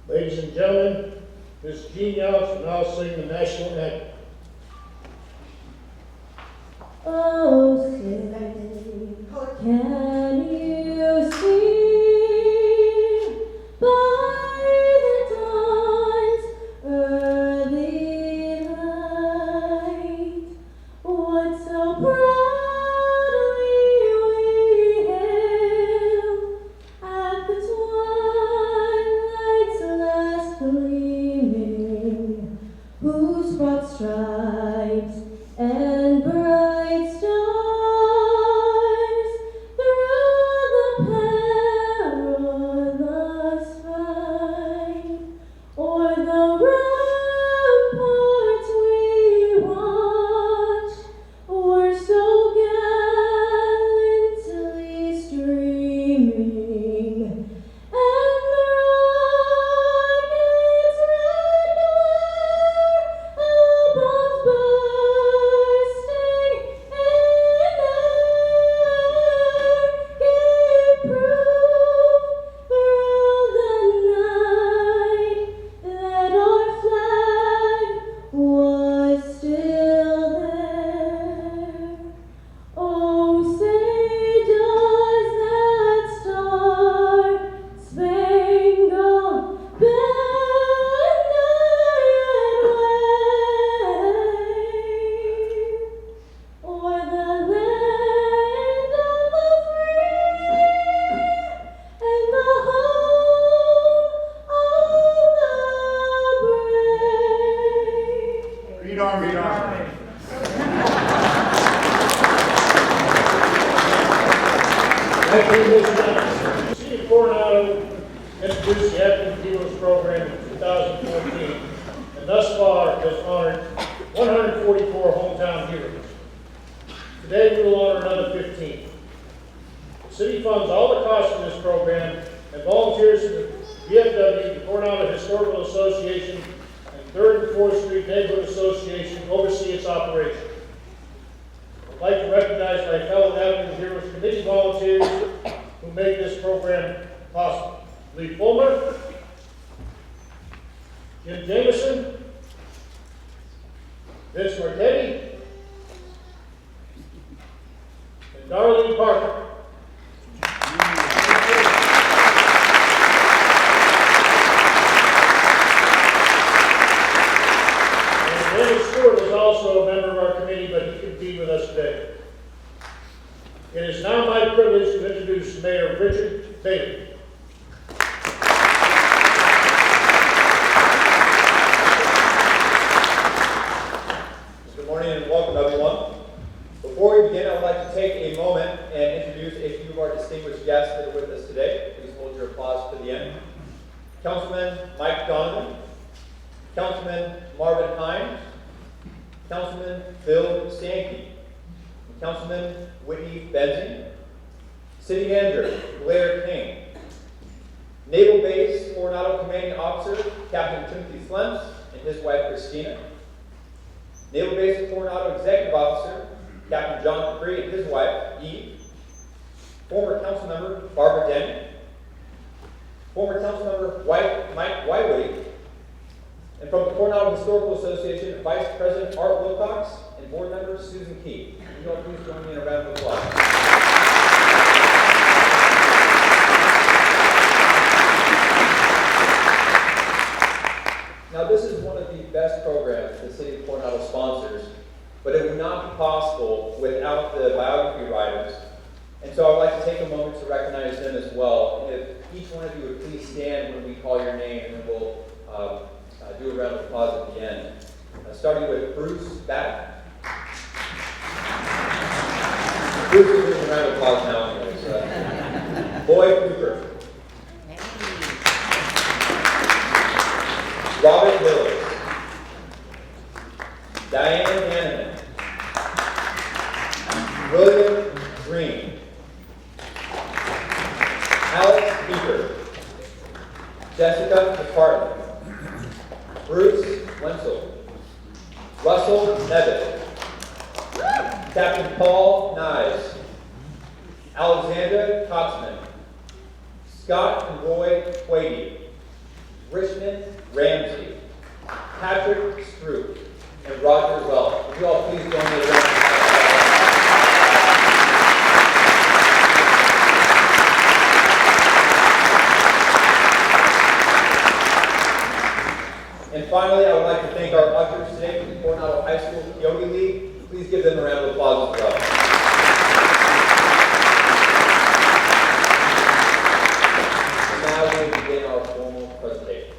Ladies and gentlemen, Ms. Jean Yelps will now sing the national anthem. Oh, say, can you see by the dawn's early light what so proudly we hailed at the twilight's last gleaming, whose broad stripes and bright stars through the perilous fight o'er the ramparts we watched were so gallantly streaming, and the rocket's red glare above bursting in air gave proof through the night that our flag was still there. Oh, say does that star-spangled banner yet wave o'er the land of the free and the home of the brave? Read Army. Thank you, Ms. Yelps. City of Coronado introduced the Active Heroes Program in 2014, and thus far has honored 144 hometown heroes. Today we will honor another 15. The city funds all the costs of this program, and volunteers from the VFW, the Coronado Historical Association, and 3rd and 4th Street Neighborhood Association oversee its operation. I'd like to recognize my fellow Active Heroes Committee volunteers who make this program possible. Lee Fulmer, Jim Jameson, Vince Marchetti, and Darlene Parker. And Randy Stewart is also a member of our committee, but he couldn't be with us today. It is now my privilege to introduce Mayor Richard Bailey. Good morning and welcome, everyone. Before we begin, I would like to take a moment and introduce a few of our distinguished guests that are with us today. Please hold your applause to the end. Councilman Mike Donovan, Councilman Marvin Hines, Councilman Bill Sankey, Councilman Whitney Benzing, City Manager Blair King, Naval Base Coronado Commanding Officer Captain Timothy Flems and his wife Christina, Naval Base Coronado Executive Officer Captain John Capri and his wife Eve, former council member Barbara Denny, former council member Mike Wywoody, and from the Coronado Historical Association, Vice President Art Wilcox and board member Susan Key. Can you all please join me in a round of applause? Now, this is one of the best programs the City of Coronado sponsors, but it would not be possible without the biography writers. And so I would like to take a moment to recognize them as well. If each one of you would please stand when we call your name, and then we'll do a round of applause at the end. Starting with Bruce Batten. Bruce is doing a round of applause now anyways. Boyd Cooper. Robert Willis. Diane Hanneman. William Green. Alex Beaker. Jessica McCartney. Bruce Wenzel. Russell Nevitt. Captain Paul Nyes. Alexandra Kotzman. Scott and Roy Quady. Richmond Ramsey, Patrick Stroop, and Roger Wells. Would you all please join me in a round of applause? And finally, I would like to thank our ushers today from the Coronado High School Yogi League. Please give them a round of applause as well. And now we begin our formal presentation.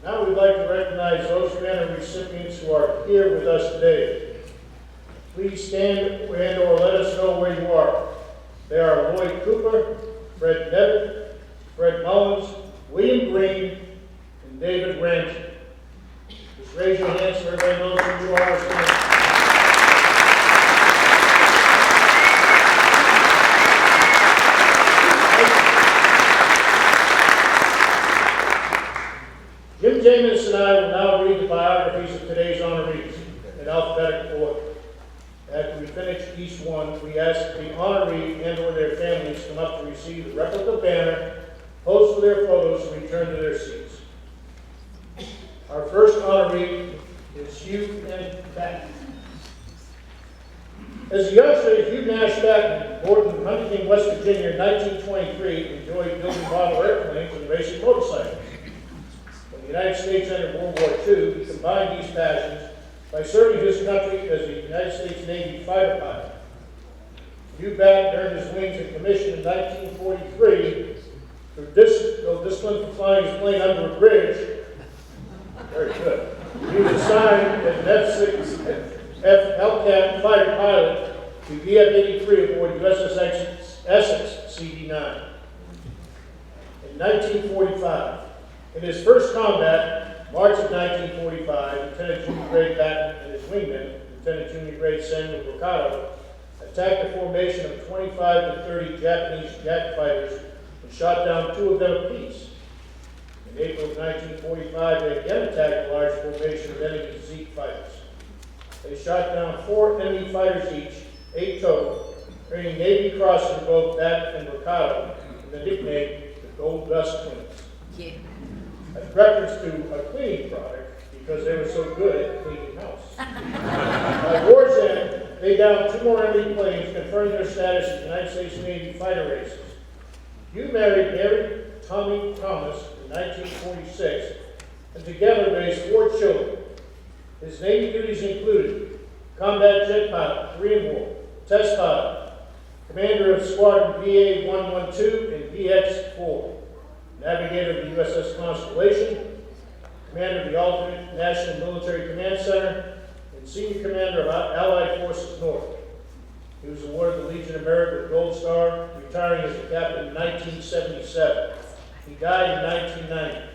Now we'd like to recognize those banner recipients who are here with us today. Please stand and or let us know where you are. They are Lloyd Cooper, Fred Devitt, Fred Mullins, William Green, and David Ramsey. Just raise your hands so everybody knows who you are. Jim Jamis and I will now read the biographies of today's honorees in alphabetical order. After we finish each one, we ask the honoree and or their families come up to receive the replica banner, pose for their photos, and return to their seats. Our first honoree is Hugh N. Batten. As a youngster, Hugh Nash Batten, born in Huntington, West Virginia in 1923, enjoyed building model airplanes and racing motorcycles. When the United States entered World War II, he combined these passions by serving his country as a United States Navy fighter pilot. Hugh Batten earned his wings and commission in 1943 through discipline for flying his plane under a bridge. Very good. He was assigned as an F-6 Hellcat fighter pilot to VF-83 aboard USS Essex CD-9. In 1945, in his first combat, March of 1945, Lieutenant Junior Grade Batten and his wingman, Lieutenant Junior Grade Samuel Mercado, attacked a formation of 25 to 30 Japanese jet fighters and shot down 2 of them apiece. In April of 1945, they again attacked a large formation of enemy Zeke fighters. They shot down 4 enemy fighters each, 8 total, earning Navy crosses for both Batten and Mercado, and the nickname the Gold Dust Twins. Yeah. A reference to a cleaning product because they were so good at cleaning house. By war's end, they downed 2 more enemy planes, confirming their status as United States Navy fighter racers. Hugh married Mary Tommy Thomas in 1946 and together raised 4 children. His Navy duties included combat jet pilot, Korean War, test pilot, commander of Squadron VA-112 and VX-4, navigator of the USS Constellation, commander of the Alternate National Military Command Center, and senior commander of Allied Forces North. He was awarded the Legion of Merit with Gold Star, retiring as a captain in 1977. He died in 1990.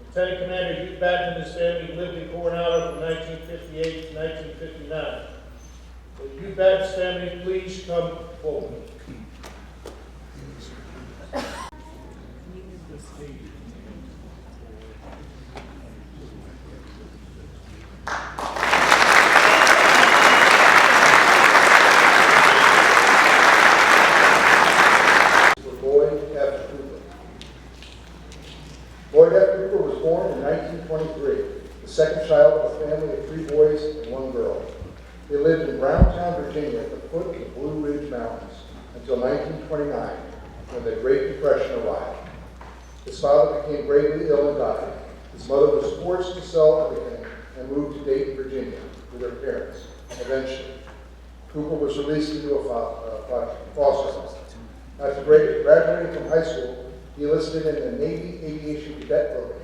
Lieutenant Commander Hugh Batten and his family lived in Coronado from 1958 to 1959. Will Hugh Batten's family please come forward? Lloyd F. Cooper was born in 1923, the second child of a family of 3 boys and 1 girl. They lived in Browntown, Virginia, at the foot of the Blue Ridge Mountains until 1929, when the Great Depression arrived. His father became gravely ill and died. His mother was forced to sell everything and moved to Dayton, Virginia, with her parents. Eventually, Cooper was released into a foster home. After graduating from high school, he enlisted in the Navy Aviation Cadet Program.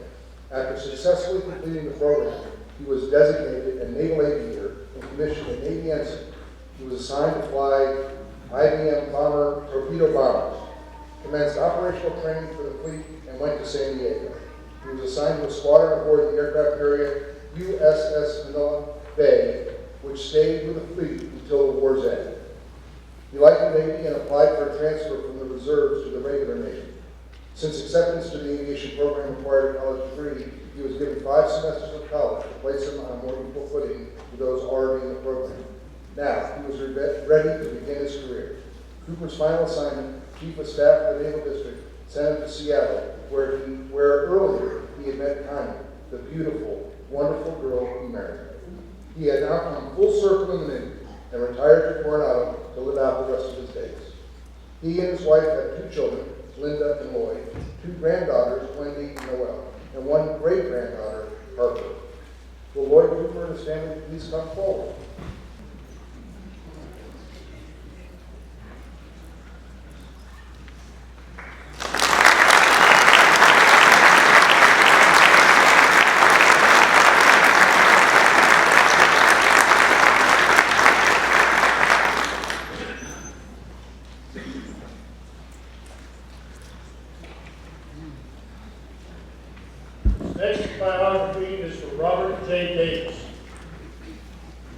After successfully completing the program, he was designated a naval aviator and commissioned a Navy ensign. He was assigned to fly IBM bomber torpedo bombers, commenced operational training for the fleet, and went to San Diego. He was assigned to a squadron aboard the aircraft carrier USS Manila Bay, which stayed with the fleet until the war's end. He liked the Navy and applied for a transfer from the reserves to the regular Navy. Since acceptance to the aviation program required a college degree, he was given 5 semesters of college to place him on a more equal footing with those already in the program. Now, he was ready to begin his career. Cooper's final assignment, Chief of Staff of the Naval District, sent him to Seattle, where earlier he had met Connie, the beautiful, wonderful girl he married. He had now come full circle in the Navy and retired to Coronado to live out the rest of his days. He and his wife had 2 children, Linda and Lloyd, 2 granddaughters, Wendy and Noel, and 1 great-granddaughter, Harper. Will Lloyd Cooper and his family please come forward? Next biography is for Robert J. Davis.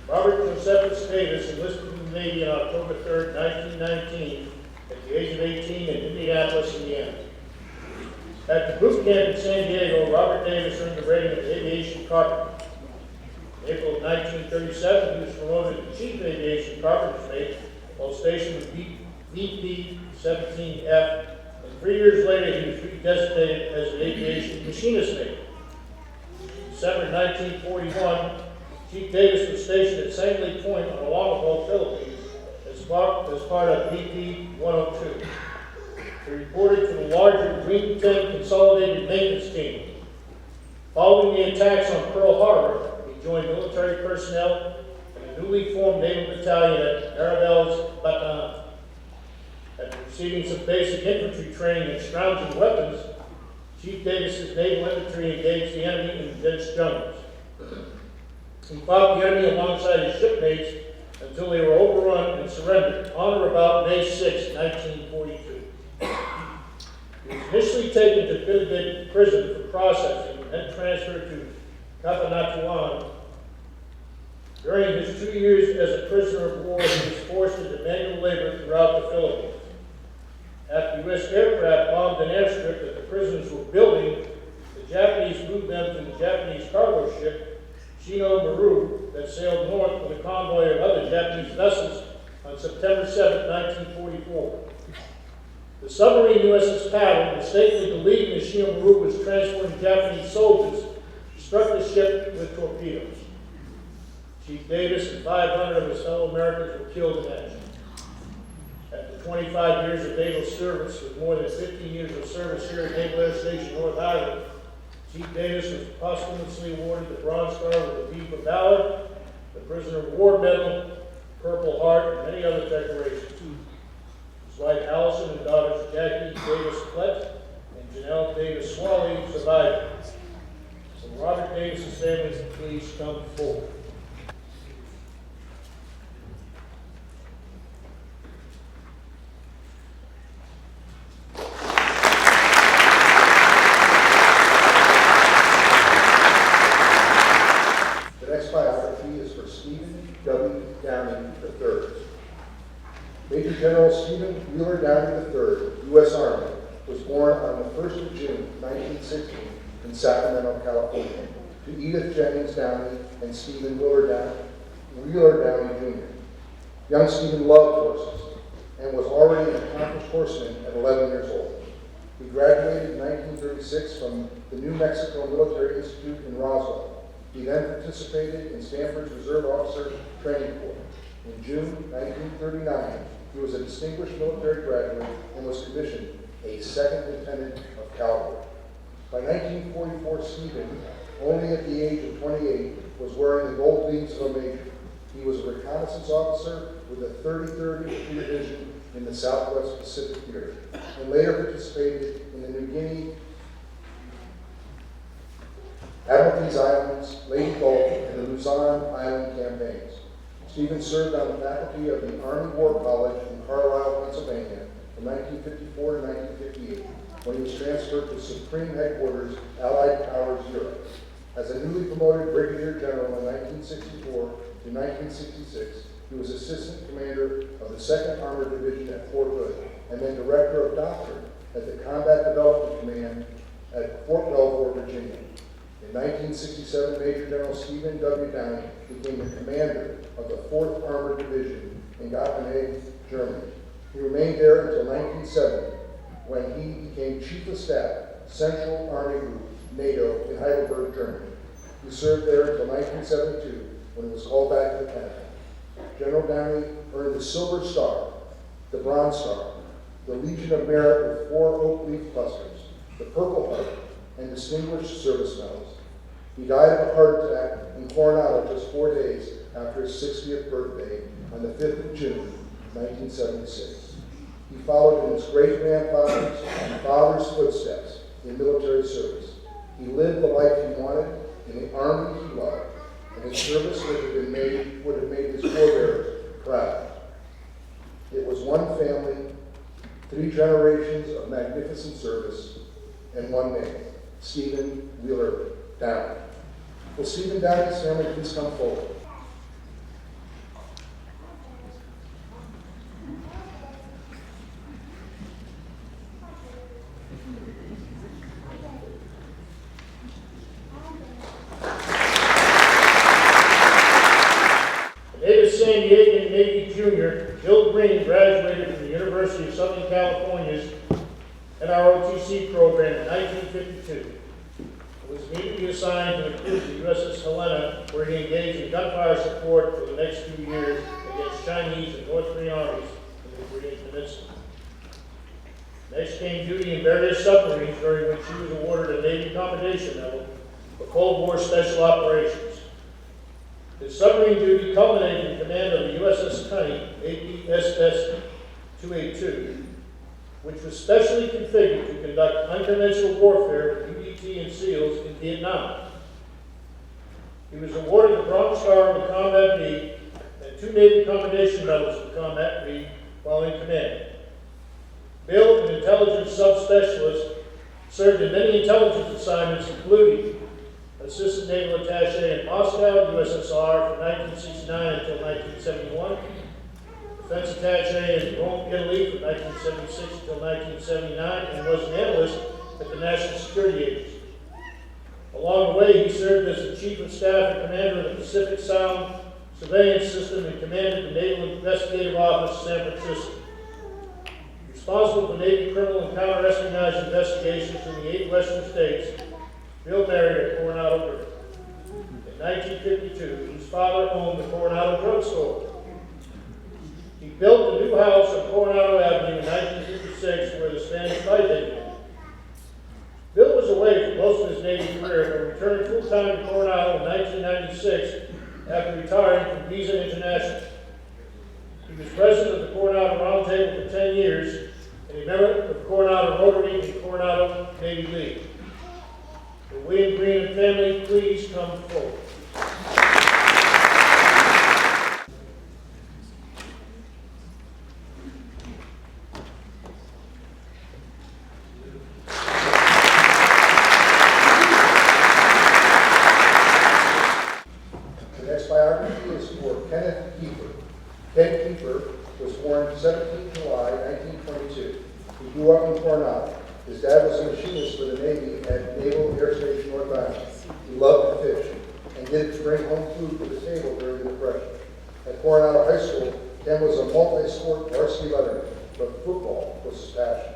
Robert Josephus Davis enlisted in the Navy on October 3rd, 1919, at the age of 18 in Indianapolis, Indiana. After boot camp in San Diego, Robert Davis earned the rating of aviation carpenter. In April of 1937, he was promoted to Chief Aviation Carpenter's Mate while stationed with VP-17F, and 3 years later he was redesignated as an aviation machinist mate. In December 1941, Chief Davis was stationed at Sangley Point on Oahu, Philippines, as part of VP-102. He reported to the larger Green 10 Consolidated Maintenance Team. Following the attacks on Pearl Harbor, he joined military personnel in a newly formed naval battalion at Mariveles, Bataan. After receiving some basic infantry training in scrounging weapons, Chief Davis's naval infantry engaged the enemy in dense jungles. He fought the enemy alongside his shipmates until they were overrun and surrendered on or about May 6, 1942. He was initially taken to Pilibhit prison for processing and then transferred to Cabanatuan. During his 2 years as a prisoner of war, he was forced into manual labor throughout the Philippines. After U.S. aircraft bombed an airstrip that the prisoners were building, the Japanese moved them to the Japanese cargo ship Shino Maru that sailed north with a convoy of other Japanese vessels on September 7, 1944. The submarine USS Paddle, mistakenly believing the Shino Maru was transporting Japanese soldiers, struck the ship with torpedoes. Chief Davis and 500 of his fellow Americans were killed in action. After 25 years of naval service, with more than 15 years of service here at Naval Air Station North Island, Chief Davis was posthumously awarded the Bronze Star with the V for Valor, the Prisoner of War Medal, Purple Heart, and many other decorations. His wife Allison and daughters Jackie Davis Klett and Janelle Davis Swally survived him. So Robert Davis's family, please come forward. The next biography is for Stephen W. Downey III. Major General Stephen Wheeler Downey III, U.S. Army, was born on the 1st of June, 1960, in Sacramento, California, to Edith Jennings Downey and Stephen Wheeler Downey Jr. Young Stephen loved horses and was already an accomplished horseman at 11 years old. He graduated in 1936 from the New Mexico Military Institute in Roswell. He then participated in Stanford's Reserve Officer Training Corps. In June 1939, he was a distinguished military graduate and was commissioned a second lieutenant of cavalry. By 1944, Stephen, only at the age of 28, was wearing the gold leaves of a major. He was a reconnaissance officer with the 33rd Infantry Division in the Southwest Pacific Theater, and later participated in the New Guinea, Admiralties Islands, Leyte Gulf, and the Luzon Island campaigns. Stephen served on the faculty of the Army War College in Carlisle, Pennsylvania from 1954 to 1958, when he was transferred to Supreme Headquarters, Allied Powers, Europe. As a newly promoted Brigadier General in 1964 to 1966, he was Assistant Commander of the 2nd Armored Division at Fort Hood, and then Director of Doctrine at the Combat Development Command at Fort Belvoir, Virginia. In 1967, Major General Stephen W. Downey became the commander of the 4th Armored Division in Gothenburg, Germany. He remained there until 1970, when he became Chief of Staff, Central Army Group, NATO, in Heidelberg, Germany. He served there until 1972, when he was called back to the Pentagon. General Downey earned the Silver Star, the Bronze Star, the Legion of Merit with 4 oak leaf clusters, the Purple Heart, and Distinguished Service Medals. He died of a heart attack in Coronado just 4 days after his 60th birthday on the 5th of June, 1976. He followed in his great-grandfather's and father's footsteps in military service. He lived the life he wanted in the Army he loved, and his service would have made his forebears proud. It was one family, 3 generations of magnificent service, and one man, Stephen Wheeler Downey. Will Stephen Downey's family please come forward? A native San Diego Navy junior, Jill Green graduated from the University of Southern California's NROTC program in 1952. He was immediately assigned to the cruise of USS Helena, where he engaged in gunfire support for the next few years against Chinese and North Korean armies in the Korean Peninsula. Next came duty in various submarines, during which he was awarded a Navy Commendation Medal for Cold War Special Operations. His submarine duty culminated in command of the USS Tunney, APSS 282, which was specially configured to conduct unconventional warfare with UDT and SEALs in Vietnam. He was awarded the Bronze Star with Combat B and 2 Navy Commendation Medals for Combat B while in command. Bill, an intelligence subspecialist, served in many intelligence assignments, including Assistant Naval Attaché in Moscow, USSR, from 1969 until 1971, Defense Attaché in Rome, Italy, from 1976 until 1979, and was an analyst at the National Security Agency. Along the way, he served as the Chief of Staff and Commander of the Pacific Sound Surveillance System and commanded the Naval Investigative Office, San Francisco. Responsible for Navy criminal and counter-espionage investigations in the 8 western states, Bill married a Coronado girl. In 1952, his father owned the Coronado Drug Store. He built a new house on Coronado Avenue in 1956 where the Spanish Fly began. Bill was away for most of his Navy career, but returned full-time to Coronado in 1996 after retiring from Visa International. He was president of the Coronado Roundtable for 10 years and a member of Coronado Rotary and Coronado Navy League. Will William Green and family please come forward? The next biography is for Kenneth Kiefer. Ken Kiefer was born 17 July 1922. He grew up in Coronado. His dad was a machinist for the Navy at Naval Air Station North Island. He loved to fish and did to bring home food to the table during the Depression. At Coronado High School, Ken was a multi-sport varsity letterman, but football was his passion.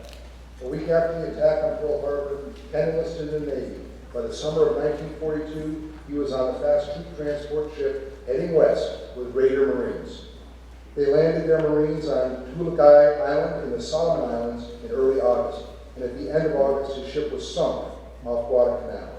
A week after the attack on Pearl Harbor, Ken enlisted in the Navy. By the summer of 1942, he was on a fast troop transport ship heading west with Raider Marines. They landed their Marines on Tulukai Island in the Solomon Islands in early August, and at the end of August, his ship was sunk off Guadalcanal.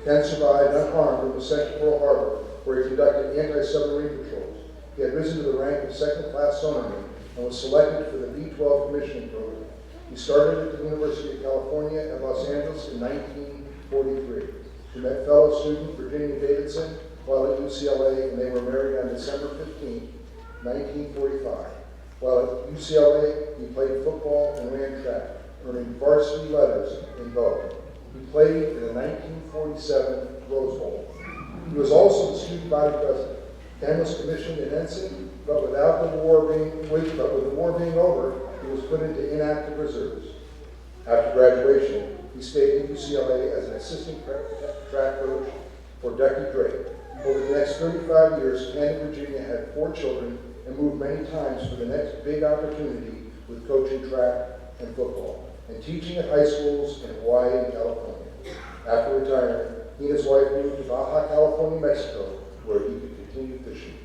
Ken survived unharmed and was sent to Pearl Harbor, where he conducted anti-submarine patrols. He had risen to the rank of second-class sonarman and was selected for the B-12 commissioning program. He started at the University of California at Los Angeles in 1943. He met fellow student Virginia Davidson while at UCLA, and they were married on December 15, 1945. While at UCLA, he played football and ran track, earning varsity letters in both. He played in the 1947 Rose Bowl. He was also the student body president. Ken was commissioned an ensign, but with the war being over, he was put into inactive reserves. After graduation, he stayed at UCLA as an assistant track coach for Ducky Drake. Over the next 35 years, Camden, Virginia had 4 children and moved many times for the next big opportunity with coaching track and football and teaching at high schools in Hawaii and California. After retirement, he and his wife moved to Baja California, Mexico, where he could continue fishing.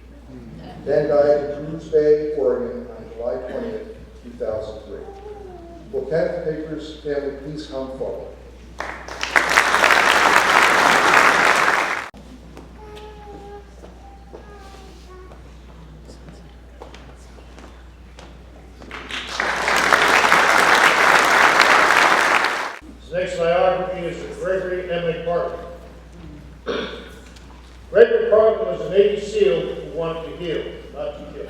Ken died in Cruz Bay, Oregon on July 20th, 2003. Will Kenneth Baker's family please come forward? His next biography is of Gregory M. Parkman. Gregory Parkman was a Navy SEAL who wanted to heal, not to kill.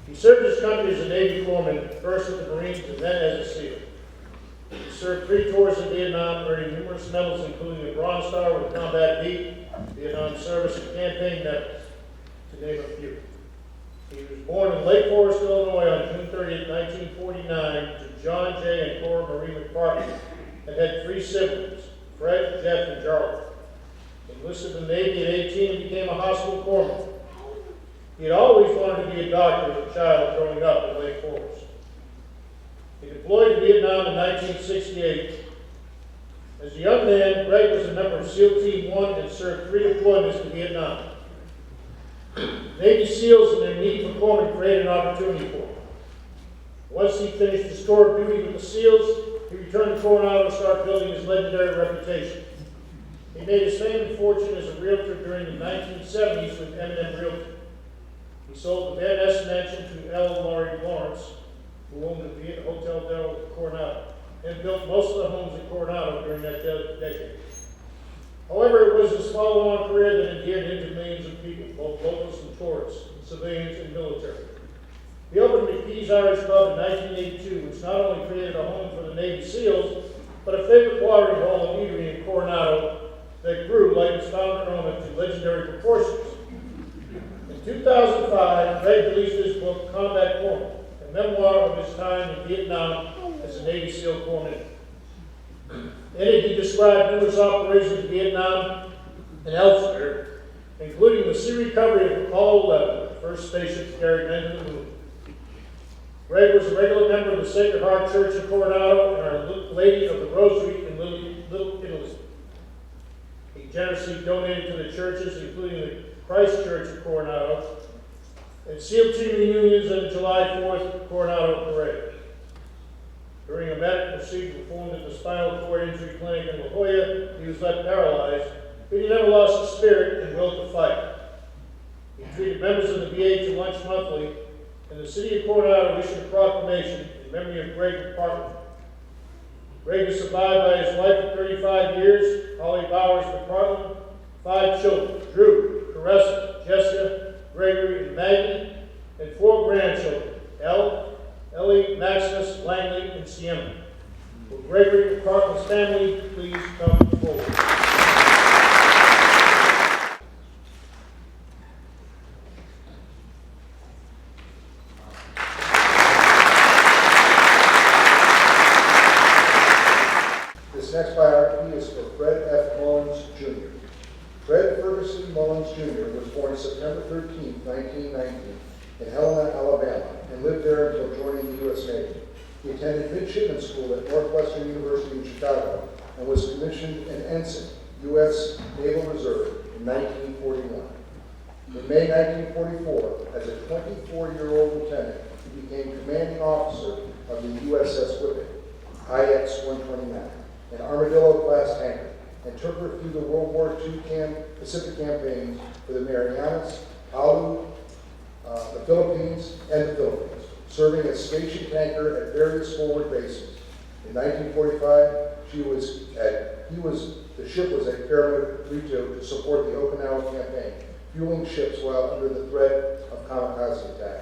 He served his country as a Navy foreman, first with the Marines and then as a SEAL. He served 3 tours in Vietnam, earning numerous medals, including a Bronze Star with Combat Beat, Vietnam Service, and Campaign Medals, to name a few. He was born in Lake Forest, Illinois on June 30, 1949, to John J. and Cora Marie McPartland, and had 3 siblings, Fred, Jeff, and Charlie. He enlisted in the Navy at 18 and became a hospital corpsman. He had always wanted to be a doctor as a child growing up in Lake Forest. He deployed to Vietnam in 1968. As a young man, Greg was a member of SEAL Team 1 and served 3 deployments to Vietnam. Navy SEALs and their need for corpsmen created an opportunity for him. Once he finished his tour of duty with the SEALs, he returned to Coronado to start building his legendary reputation. He made his fame and fortune as a realtor during the 1970s with M&M Realty. He sold the Van Ness mansion to L. Laurie Lawrence, who owned the Hotel Del Coronado, and built most of the homes in Coronado during that decade. However, it was his follow-on career that endeared him to millions of people, both locals and tourists, civilians and military. He opened McKee's Irish Pub in 1982, which not only created a home for the Navy SEALs, but a favorite watering hole and eatery in Coronado that grew like its founder owner to legendary proportions. In 2005, Greg released his book, Combat Corpsman, a memoir of his time in Vietnam as a Navy SEAL corpsman. In it, he described numerous operations in Vietnam and elsewhere, including the sea recovery of Apollo 11, the first spaceship to carry men to the moon. Greg was a regular member of the Sacred Heart Church in Coronado and Our Lady of the Rosary in Little Italy. He generously donated to the churches, including the Christ Church of Coronado, and SEAL Team reunions and the July 4th Coronado Parade. During a medical procedure performed at the Spinal Cord Injury Clinic in La Jolla, he was left paralyzed, but he never lost his spirit and will to fight. He treated members of the VA to lunch monthly, and the city of Coronado issued a proclamation in memory of Greg McPartland. Greg was survived by his wife of 35 years, Holly Bowers McPartland, 5 children, Drew, Caressa, Jessica, Gregory, and Maggie, and 4 grandchildren, Ellie, Maximus, Langley, and Sienna. Will Gregory McPartland's family please come forward? This next biography is for Fred F. Mullins, Jr. Fred Ferguson Mullins, Jr. was born September 13, 1919, in Helena, Alabama, and lived there until joining the U.S. Navy. He attended midshipman school at Northwestern University in Chicago and was commissioned an ensign, U.S. Naval Reserve, in 1941. In May 1944, as a 24-year-old lieutenant, he became commanding officer of the USS Whippet, IX-129, an Armadillo-class tanker, and took her through the World War II Pacific campaigns for the Marianas, Palau, the Philippines, serving as station tanker at various forward bases. In 1945, the ship was at Carmelito to support the Okinawa campaign, fueling ships while under the threat of kamikaze attack.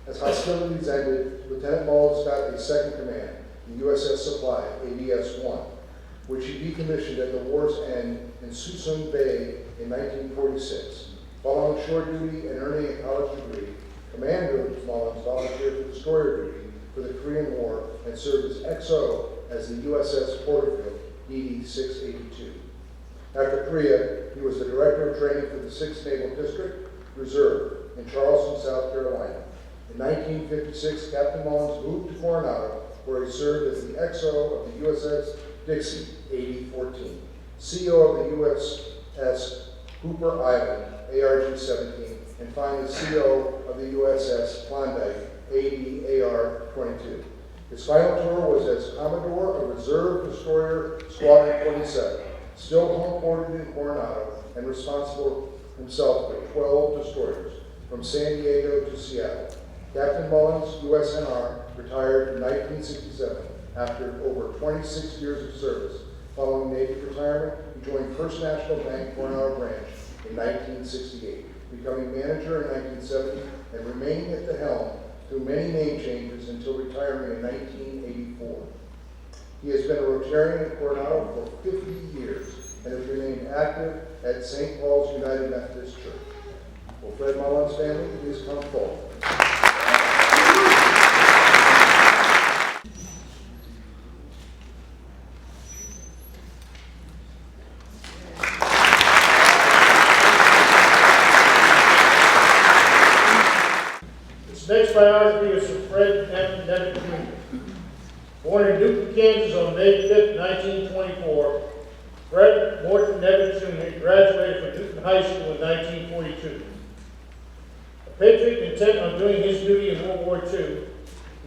As hostilities ended, Lieutenant Mullins got a second command, the USS Supply, ABS-1, which he decommissioned at the war's end in Suisun Bay in 1946. Following shore duty and earning a college degree, Commander Mullins volunteered for destroyer duty for the Korean War and served as XO as the USS Porterfield DD-682. After Korea, he was the Director of Training for the 6th Naval District Reserve in Charleston, South Carolina. In 1956, Captain Mullins moved to Coronado, where he served as the XO of the USS Dixie, AD-14, CO of the USS Hooper Island, ARG-17, and finally CO of the USS Klondike, AD-AR-22. His final tour was as Commodore of Reserve Destroyer Squadron 27, still homeported in Coronado and responsible himself for 12 destroyers from San Diego to Seattle. Captain Mullins, USNR, retired in 1967 after over 26 years of service. Following Navy retirement, he joined First National Bank Coronado Branch in 1968, becoming manager in 1970 and remaining at the helm through many name changes until retiring in 1984. He has been a Rotarian in Coronado for 50 years and has remained active at St. Paul's United Methodist Church. Will Fred Mullins' family please come forward? This next biography is from Fred M. Nevitt Jr. Born in Newton, Kansas on May 5, 1924, Fred Morton Nevitt Jr. graduated from Newton High School in 1942. A patriot intent on doing his duty in World War II,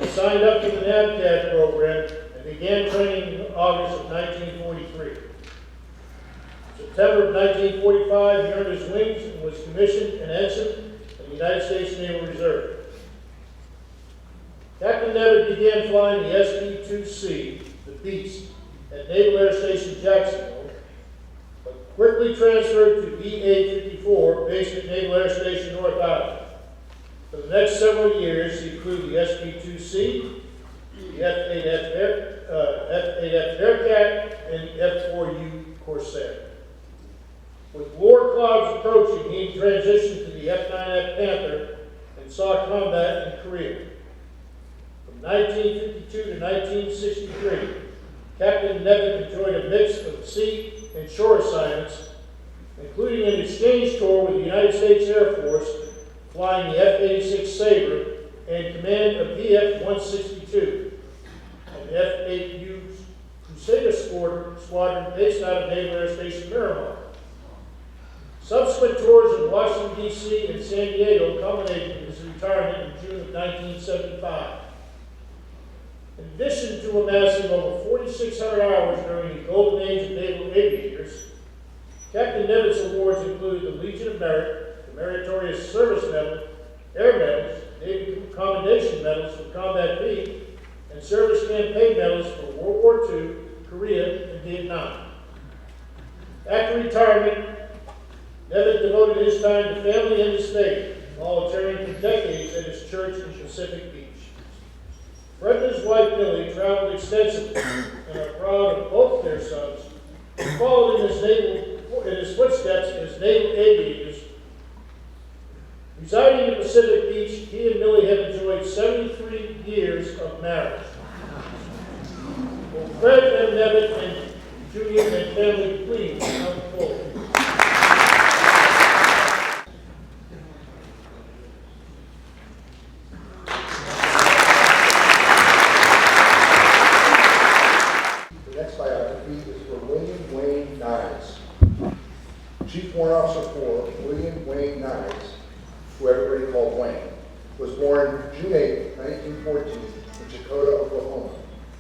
he signed up for the NAVCAD program and began training in August of 1943. In September of 1945, he earned his wings and was commissioned an ensign in the United States Naval Reserve. Captain Nevitt began flying the SB-2C, the Beast, at Naval Air Station Jacksonville, but quickly transferred to VA-54, based at Naval Air Station North Island. For the next several years, he flew the SB-2C, the F-8F Bearcat, and the F-4U Corsair. With war clouds approaching, he transitioned to the F-9F Panther and saw combat in Korea. From 1952 to 1963, Captain Nevitt enjoyed a mix of sea and shore assignments, including an exchange tour with the United States Air Force, flying the F-86 Sabre and command of VF-162, and the F-8U Crusader Squadron based out of Naval Air Station Miramar. Subsequent tours in Washington, D.C. and San Diego culminated in his retirement in June of 1975. In addition to amassing over 4,600 hours during the golden age of naval aviators, Captain Nevitt's awards include the Legion of Merit, the Meritorious Service Medal, Air Medals, Navy Commendation Medals for Combat B, and Service Campaign Medals for World War II, Korea, and Vietnam. After retirement, Nevitt devoted his time to family and his faith, volunteering for decades at his church in Pacific Beach. Fred and his wife Millie traveled extensively and are proud of both their sons, who followed in his footsteps as naval aviators. Residing in Pacific Beach, he and Millie have enjoyed 73 years of marriage. Will Fred M. Nevitt and Julian and family please come forward? Chief Warrant Officer 4, William Wayne Niles, who everybody called Wayne, was born June 8, 1914, in Chakota, Oklahoma.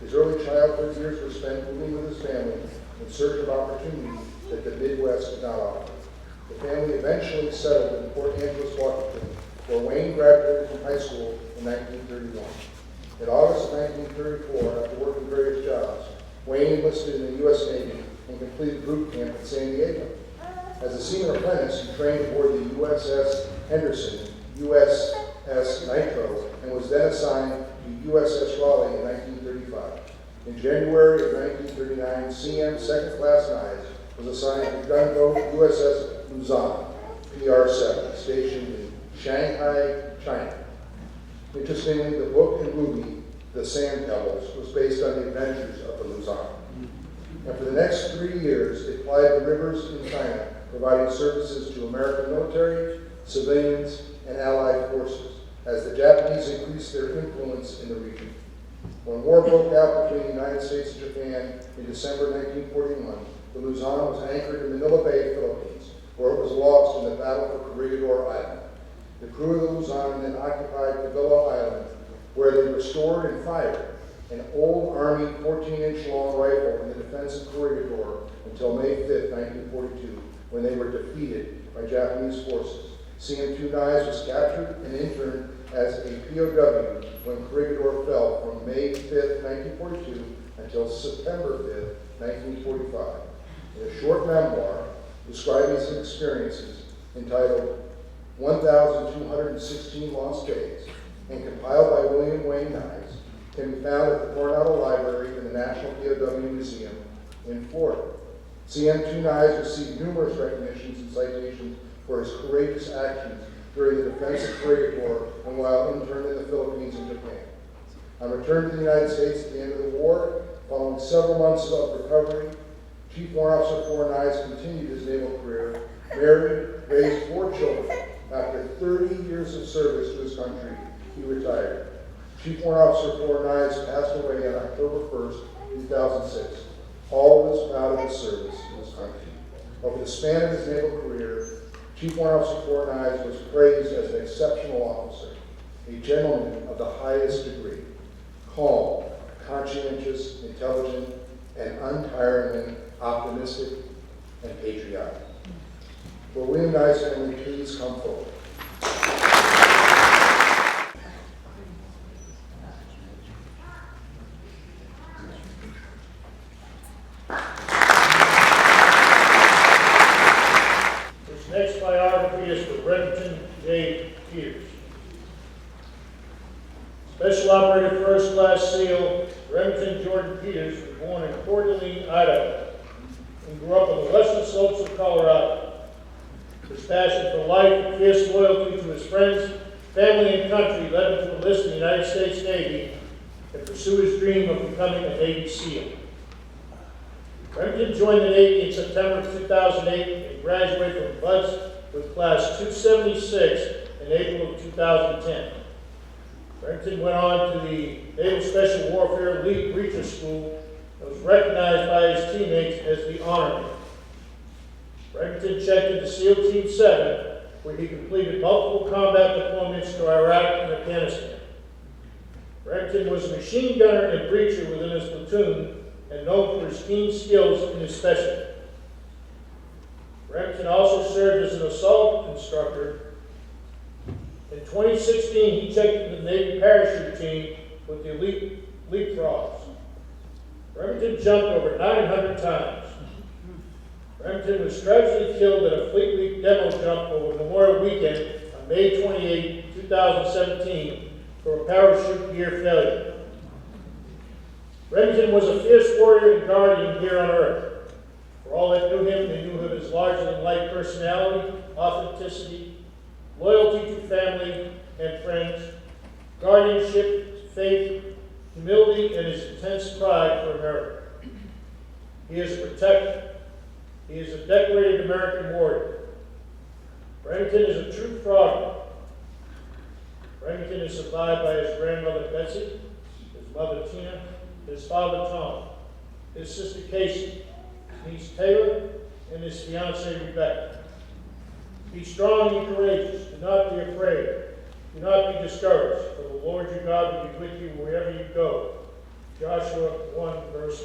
His early childhood years were spent moving with his family in search of opportunities that the Midwest did not offer. The family eventually settled in Port Angeles, Washington, where Wayne graduated from high school in 1931. In August of 1934, after working various jobs, Wayne enlisted in the U.S. Navy and completed boot camp in San Diego. As a seaman apprentice, he trained aboard the USS Henderson, USS Nitro, and was then assigned to USS Raleigh in 1935. In January of 1939, CM Second Class Knives was assigned to gunboat USS Luzon, PR-7, stationed in Shanghai, China. Interestingly, the book and movie The Sand Pebbles, was based on the adventures of the Luzon. And for the next 3 years, it plied the rivers in China, providing services to American military, civilians, and allied forces, as the Japanese increased their influence in the region. When war broke out between the United States and Japan in December 1941, the Luzon was anchored in Manila Bay, Philippines, where it was lost in the battle for Corregidor Island. The crew of the Luzon then occupied Cabrillo Island, where they restored and fired an old Army 14-inch long rifle in the defense of Corregidor until May 5, 1942, when they were defeated by Japanese forces. CM-2 Knives was captured and interned as a POW when Corregidor fell from May 5, 1942 until September 5, 1945. In a short memoir describing his experiences entitled 1,216 Lost Days and compiled by William Wayne Knives, can be found at the Coronado Library in the National POW Museum in Florida. CM-2 Knives received numerous recognitions and citations for his courageous actions during the defense of Corregidor and while interned in the Philippines and Japan. On return to the United States at the end of the war, following several months of recovery, Chief Warrant Officer 4 Knives continued his naval career, married, raised 4 children. After 30 years of service to his country, he retired. Chief Warrant Officer 4 Knives passed away on October 1st, 2006. All was proud of his service to his country. Over the span of his naval career, Chief Warrant Officer 4 Knives was praised as an exceptional officer, a gentleman of the highest degree, calm, conscientious, intelligent, and untiringly optimistic and patriotic. Will William Knives family please come forward? This next biography is for Remington J. Peters. Special Operator First Class SEAL Remington Jordan Peters was born in Coeur d'Alene, Idaho, and grew up on the western slopes of Colorado. His passion for life and fierce loyalty to his friends, family, and country led him to enlist in the United States Navy and pursue his dream of becoming a Navy SEAL. Remington joined the Navy in September of 2008 and graduated from BUD/S with Class 276 in April of 2010. Remington went on to the Naval Special Warfare Elite Breacher School and was recognized by his teammates as the Honor Man. Remington checked into SEAL Team 7, where he completed multiple combat deployments to Iraq and Afghanistan. Remington was a machine gunner and breacher within his platoon and known for his keen skills in his specialty. Remington also served as an assault instructor. In 2016, he checked into the Navy parachute team with the elite Leapfrogs. Remington jumped over 900 times. Remington was tragically killed at a Fleet Week demo jump over Memorial Weekend on May 28, 2017, for a parachute gear failure. Remington was a fierce warrior and guardian here on Earth. For all that knew him, they knew him as larger-than-life personality, authenticity, loyalty to family and friends, guardianship, faith, humility, and his intense pride for America. He is a protector. He is a decorated American warrior. Remington is a true frogman. Remington is survived by his grandmother Betsy, his mother Tina, his father Tom, his sister Casey, his niece Taylor, and his fiancée Rebecca. Be strong and courageous. Do not be afraid. Do not be discouraged, for the Lord your God will be with you wherever you go. Joshua 1, verse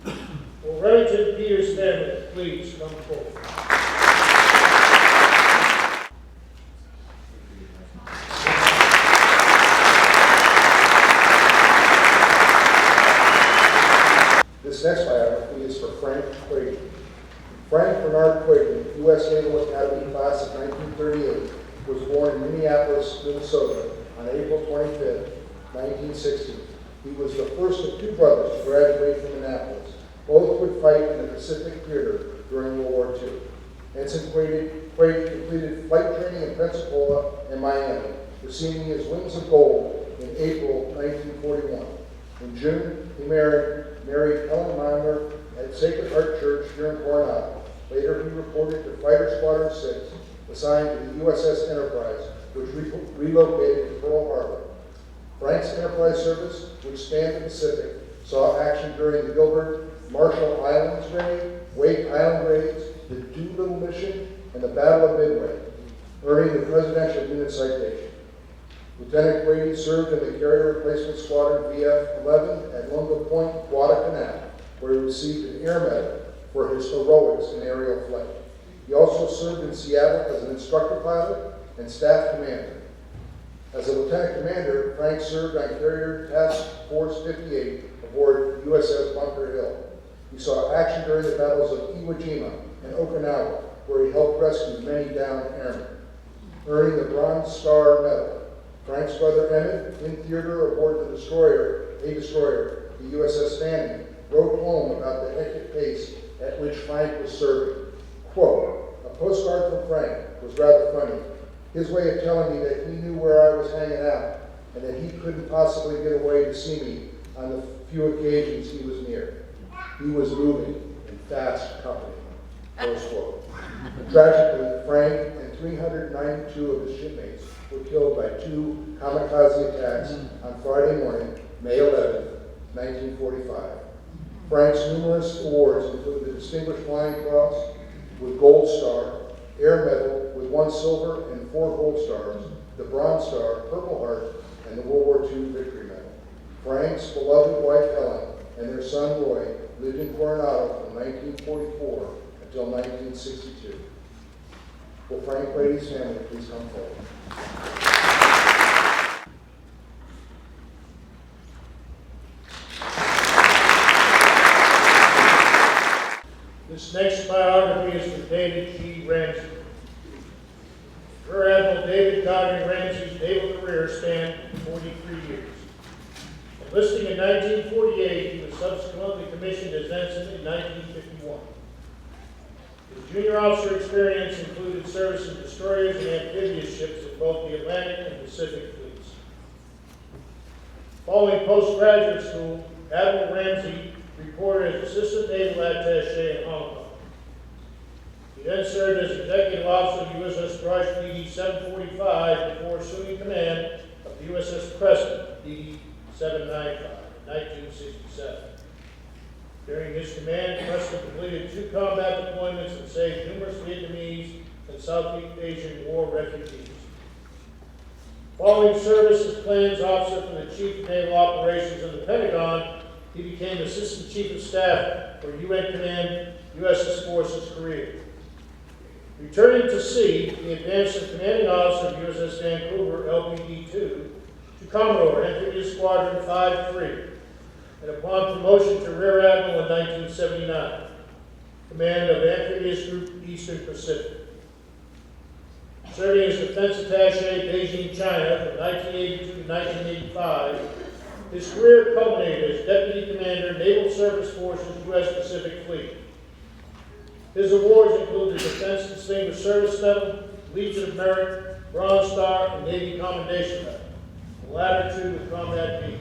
1. Will Remington Peters' family please come forward? This next biography is for Frank Quaden. Frank Bernard Quaden, U.S. Naval Academy class of 1938, was born in Minneapolis, Minnesota on April 25, 1960. He was the first of 2 brothers to graduate from Annapolis. Both would fight in the Pacific Theater during World War II. Ensign Quaden completed flight training in Pensacola and Miami, receiving his Wings of Gold in April 1941. In June, he married Helen Meimer at Sacred Heart Church here in Coronado. Later, he reported to Fighter Squadron 6, assigned to the USS Enterprise, which relocated to Pearl Harbor. Frank's Enterprise service, which spanned the Pacific, saw action during the Gilbert Marshall Islands raid, Wake Island raids, the Doolittle mission, and the Battle of Midway, earning the Presidential Unit Citation. Lieutenant Brady served in the Carrier Replacement Squadron VF-11 at Lungo Point, Guadalcanal, where he received an Air Medal for his heroics in aerial flight. He also served in Seattle as an instructor pilot and staff commander. As a lieutenant commander, Frank served on Carrier Task Force 58 aboard USS Bunker Hill. He saw action during the battles of Iwo Jima and Okinawa, where he helped rescue many downed airmen, earning the Bronze Star Medal. Frank's brother Emmett, in theater aboard the destroyer, the USS Standing, wrote home about the hectic pace at which Frank was serving. Quote, "A postcard from Frank was rather funny. His way of telling me that he knew where I was hanging out and that he couldn't possibly get away to see me on the few occasions he was near. He was moving in fast company." Close quote. Tragically, Frank and 392 of his shipmates were killed by 2 kamikaze attacks on Friday morning, May 11, 1945. Frank's numerous awards include the Distinguished Flying Cross with Gold Star, Air Medal with 1 silver and 4 gold stars, the Bronze Star, Purple Heart, and the World War II Victory Medal. Frank's beloved wife Helen and their son Roy lived in Coronado from 1944 until 1962. Will Frank Brady's family please come forward? This next biography is from David G. Ramsey. Rear Admiral David Godwin Ramsey's naval career spanned 43 years. Enlisting in 1948, he was subsequently commissioned as ensign in 1951. His junior officer experience included service in destroyers and amphibious ships in both the Atlantic and Pacific fleets. Following postgraduate school, Admiral Ramsey reported as Assistant Naval Attaché in Hong Kong. He then served as Executive Officer of USS Thrush DD-745 before assuming command of the USS Preston DD-795 in 1967. During his command, Preston completed 2 combat deployments and saved numerous Vietnamese and Southeast Asian war refugees. Following service as Plans Officer for the Chief of Naval Operations in the Pentagon, he became Assistant Chief of Staff for UN Command USS Forces Korea. Returning to sea, he advanced as Commanding Officer of USS Vancouver LPD-2 to Commodore Amphibious Squadron 5-3, and upon promotion to Rear Admiral in 1979, command of Amphibious Group Eastern Pacific. Serving as Defense Attaché Beijing, China from 1982 to 1985, his career culminated as Deputy Commander, Naval Surface Forces, U.S. Pacific Fleet. His awards include the Defense Distinguished Service Medal, Legion of Merit, Bronze Star, and Navy Commendation Medal, the latter 2 with Combat B.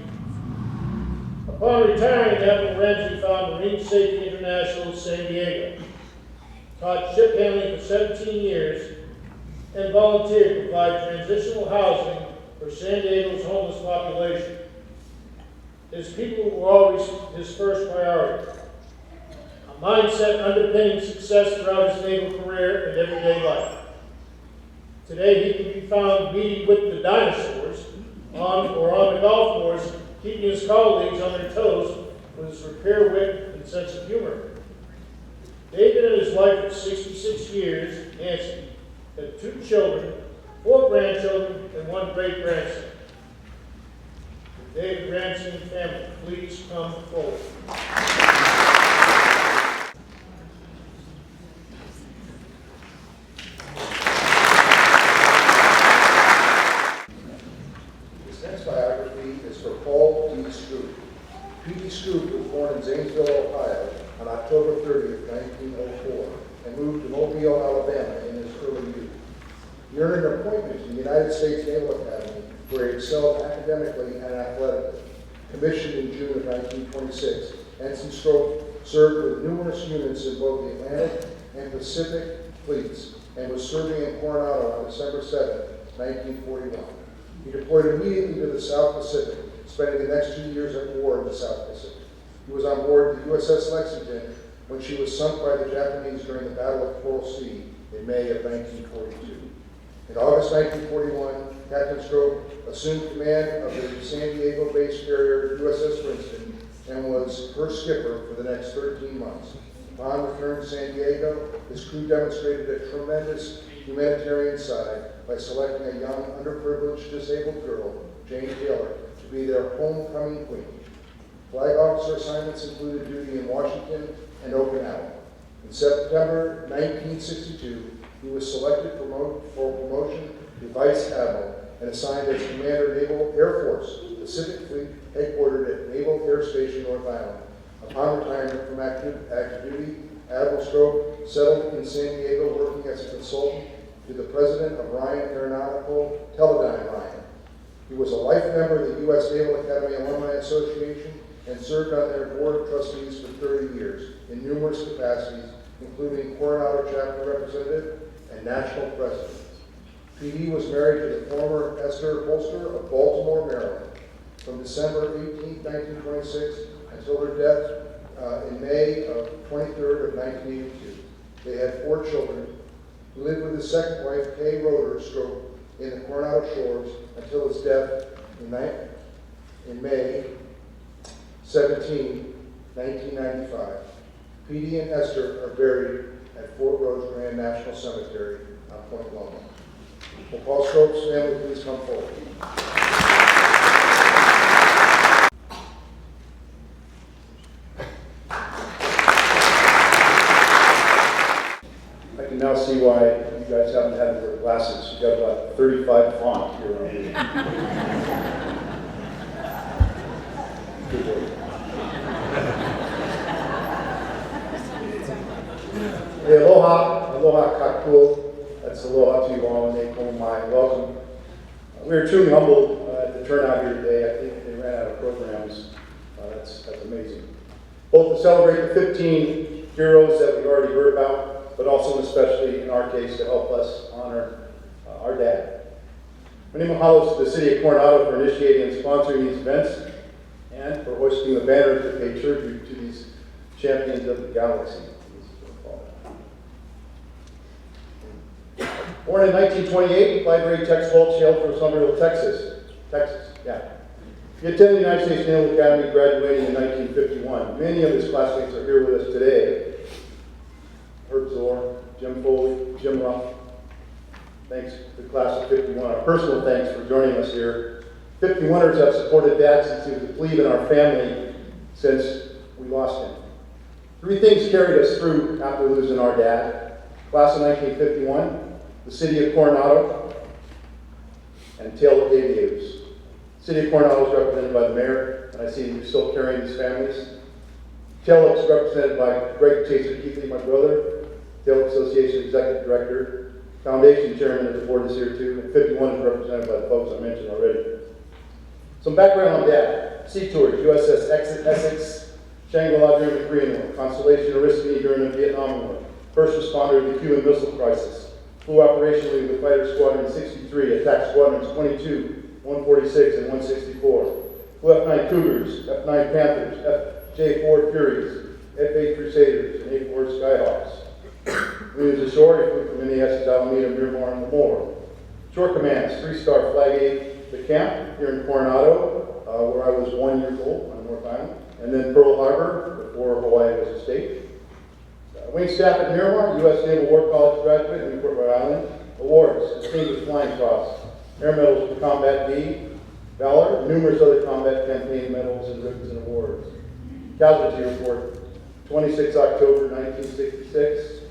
Upon retiring, Admiral Ramsey founded Marine Safety International San Diego, taught ship handling for 17 years, and volunteered to provide transitional housing for San Diego's homeless population. His people were always his first priority, a mindset underpinning success throughout his naval career and everyday life. Today, he can be found meeting with the dinosaurs on the golf course, keeping his colleagues on their toes with his repair wit and sense of humor. David and his wife of 66 years, Nancy, had 2 children, 4 grandchildren, and 1 great-grandson. The David Ramsey family, please come forward. This next biography is for Paul D. Scoop. P.D. Scoop was born in Zanesville, Ohio on October 30th, 1904, and moved to Mobile, Alabama in his early youth. He earned an appointment to the United States Naval Academy where he excelled academically and athletically. Commissioned in June of 1926, Ensign Stroke served with numerous units in both the Atlantic and Pacific fleets and was serving in Coronado on December 7, 1941. He deployed immediately to the South Pacific, spending the next 2 years at war in the South Pacific. He was on board the USS Lexington when she was sunk by the Japanese during the Battle of Coral Sea in May of 1942. In August 1941, Captain Stroke assumed command of the San Diego-based carrier USS Princeton and was her skipper for the next 13 months. Upon return to San Diego, his crew demonstrated a tremendous humanitarian side by selecting a young, underprivileged, disabled girl, Jane Taylor, to be their homecoming queen. Flag officer assignments included duty in Washington and Okinawa. In September 1962, he was selected for promotion to Vice Admiral and assigned as Commander Naval Air Force, Pacific Fleet, headquartered at Naval Air Station, North Island. Upon retirement from active duty, Admiral Stroke settled in San Diego, working as a consultant to the president of Ryan Aeronautical Teledyne Ryan. He was a life member of the U.S. Naval Academy Alumni Association and served on their board of trustees for 30 years in numerous capacities, including Coronado chapter representative and national president. PD was married to the former Esther Holster of Baltimore, Maryland, from December 18, 1926 until her death in May of 23rd of 1982. They had 4 children. He lived with his second wife, Kay Roeder Stroke, in the Coronado Shores until his death in May 17, 1995. PD and Esther are buried at Fort Rose Grand National Cemetery on Point Loma. Will Paul Stroke's family please come forward? I can now see why you guys haven't had to wear glasses. You've got about 35 font here on you. Good work. Hey, aloha, aloha kakul. That's aloha to you all, and they call my welcome. We are truly humbled at the turnout here today. I think they ran out of programs. That's amazing. Both to celebrate the 15 heroes that we've already heard about, but also and especially in our case to help us honor our dad. Many mahalos to the city of Coronado for initiating and sponsoring these events and for hoisting the banners that pay tribute to these champions of the galaxy. Born in 1928, Clyde Ray Tex Welch hailed from Somerville, Texas. He attended the United States Naval Academy, graduating in 1951. Many of his classmates are here with us today. Herb Zor, Jim Foley, Jim Ruff. Thanks to the class of 51. Our personal thanks for joining us here. 51ers have supported Dad since he was a plebe in our family since we lost him. 3 things carried us through after losing our dad. Class of 1951, the city of Coronado, and Tail of Aviators. The city of Coronado is represented by the mayor, and I see you're still carrying these families. Tail is represented by Greg Chaser Keithley, my brother, Tail Association Executive Director, Foundation Chairman of the board is here too, and 51 is represented by the folks I mentioned already. Some background on Dad. Sea tours, USS Essex, Shangri-La during the Korean War, Constellation Oriskany during the Vietnam War, first responder to the Cuban Missile Crisis, flew operationally with Fighter Squadron 63, Attack Squadrons 22, 146, and 164. Flew F-9 Cougars, F-9 Panthers, J-4 Furies, F-8 Crusaders, and A-4 Skyhawks. When he was ashore, he flew from Minneapolis, Alameda, Miramar, and Lemoore. Shore Commands, 3-star Flag 8, the camp here in Coronado, where I was 1 year old on North Island, and then Pearl Harbor, before Hawaii was a state. Wing staff at Miramar, U.S. Naval War College graduate, Newport, Rhode Island. Awards, Distinguished Flying Cross, Air Medals for Combat B, Valor, numerous other combat campaign medals and ribbons and awards. Casualty report, 26 October 1966,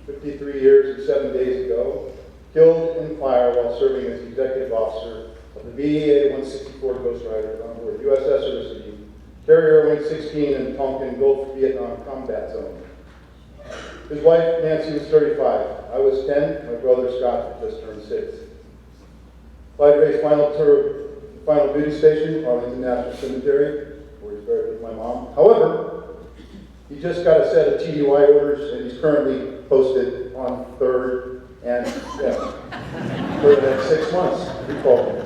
53 years and 7 days ago, killed in fire while serving as executive officer of the BEA-164 Ghost Rider on board USS Oriskany, Carrier Wing 16 in Tonkin Gulf Vietnam Combat Zone. His wife, Nancy, was 35. I was 10. My brother, Scott, had just turned 6. Clyde Ray's final tour The final duty station, Arlington National Cemetery, where he's buried with my mom. However, he just got a set of TDY orders, and he's currently posted on 3rd and, for the next 6 months, he called me.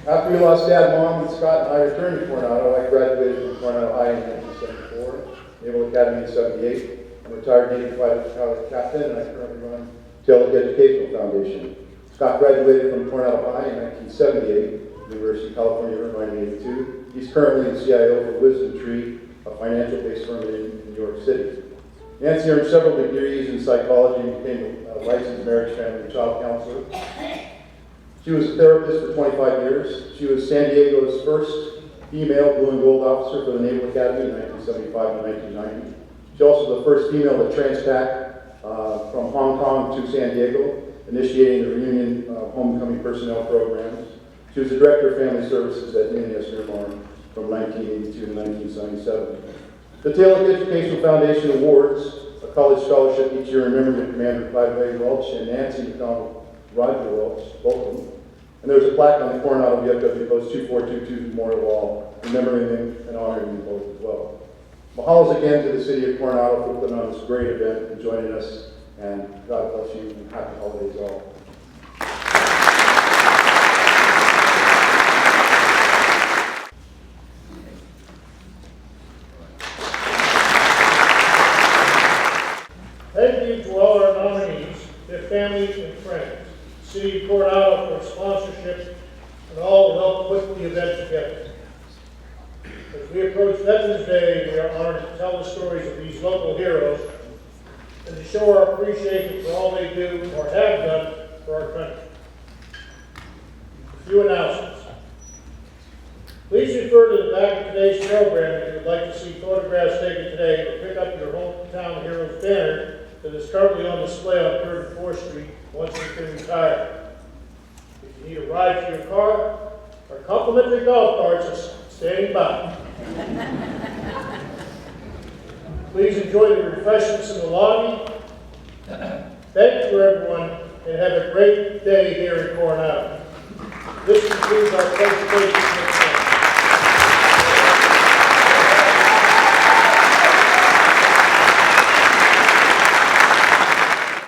After we lost Dad, Mom, and Scott and I returned to Coronado, I graduated from Coronado High in 1974, Naval Academy in 78. I'm a retired Navy pilot captain, and I currently run Telic Educational Foundation. Scott graduated from Coronado High in 1978, University of California, Irvine in 82. He's currently the CIO for Wisdom Tree, a financial-based firm in New York City. Nancy earned several degrees in psychology and became a licensed marriage, family, and child counselor. She was a therapist for 25 years. She was San Diego's first female blue and gold officer for the Naval Academy in 1975 and 1990. She's also the first female to transpac from Hong Kong to San Diego, initiating the reunion homecoming personnel programs. She was the director of family services at UNS Miramar from 1982 to 1977. The Telic Educational Foundation awards a college scholarship each year in memory of Commander Clyde Ray Welch and Nancy McDonald Roger Welch, both of them. And there's a plaque on the Coronado VFW Post 2422 Memorial Wall, remembering them and honoring them both as well. Mahalo again to the city of Coronado for putting on this great event and joining us, and God bless you and happy holidays all. Thank you to all our nominees, their families and friends, City of Coronado for sponsorship, and all who helped put the event together. As we approach Veterans Day, we are honored to tell the stories of these local heroes and to show our appreciation for all they do or have done for our country. A few announcements. Please refer to the back of today's program if you would like to see photographs taken today, or pick up your hometown heroes banner that is currently on display on 3rd and 4th Street once you've been retired. If you need a ride for your car, our complimentary golf carts are standing by. Please enjoy the refreshments in the lobby. Thank you, everyone, and have a great day here in Coronado. This concludes our presentation.